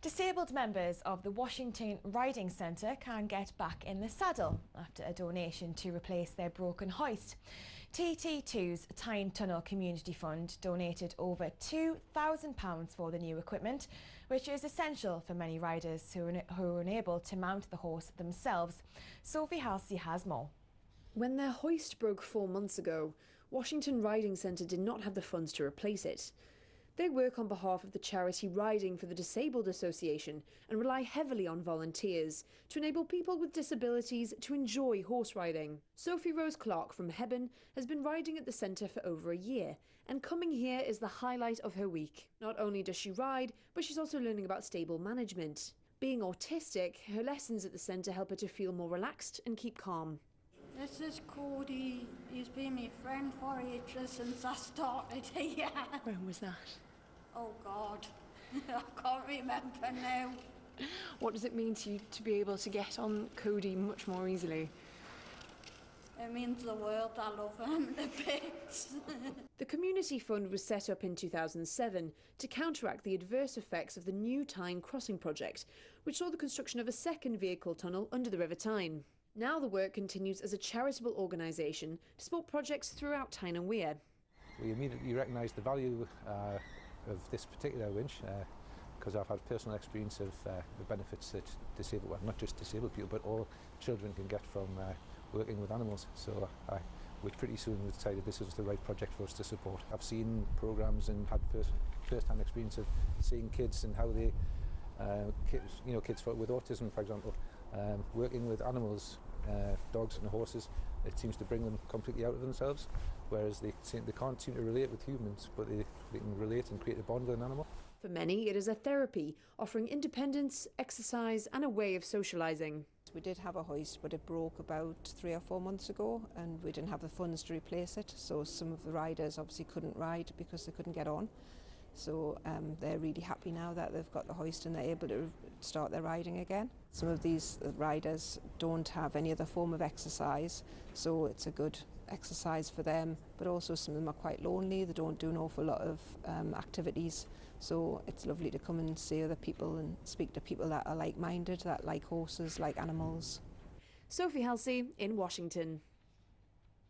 Disabled members of the Washington Riding Centre can get back in the saddle after a donation to replace their broken hoist. TT2's Tyne Tunnel Community Fund donated over £2,000 for the new equipment, which is essential for many riders who are unable to mount the horse themselves. Sophie Halsey has more. When their hoist broke 4 months ago, Washington Riding Centre did not have the funds to replace it. They work on behalf of the charity Riding for the Disabled Association and rely heavily on volunteers to enable people with disabilities to enjoy horse riding. Sophie Rose Clark from Hebburn has been riding at the centre for over a year, and coming here is the highlight of her week. Not only does she ride, but she's also learning about stable management. Being autistic, her lessons at the centre help her to feel more relaxed and keep calm. This is Cody. He's been my friend for ages since I started here. When was that? Oh God, I can't remember now. What does it mean to you to be able to get on Cody much more easily? It means the world. I love him to bits. The Community Fund was set up in 2007 to counteract the adverse effects of the new Tyne crossing project, which saw the construction of a second vehicle tunnel under the River Tyne. Now the work continues as a charitable organisation to support projects throughout Tyne and Wear. We immediately recognised the value of this particular winch because I've had personal experience of the benefits that disabled, well, not just disabled people, but all children can get from working with animals. So we pretty soon decided this was the right project for us to support. I've seen programmes and had first-hand experience of seeing kids and how they, kids with autism, for example, working with animals, dogs and horses, it seems to bring them completely out of themselves, whereas they can't seem to relate with humans, but they can relate and create a bond with an animal. For many, it is a therapy, offering independence, exercise and a way of socialising. We did have a hoist, but it broke about 3 or 4 months ago and we didn't have the funds to replace it, so some of the riders obviously couldn't ride because they couldn't get on. So they're really happy now that they've got the hoist and they're able to start their riding again. Some of these riders don't have any other form of exercise, so it's a good exercise for them, but also some of them are quite lonely. They don't do an awful lot of activities, so it's lovely to come and see other people and speak to people that are like-minded, that like horses, like animals. Sophie Halsey in Washington.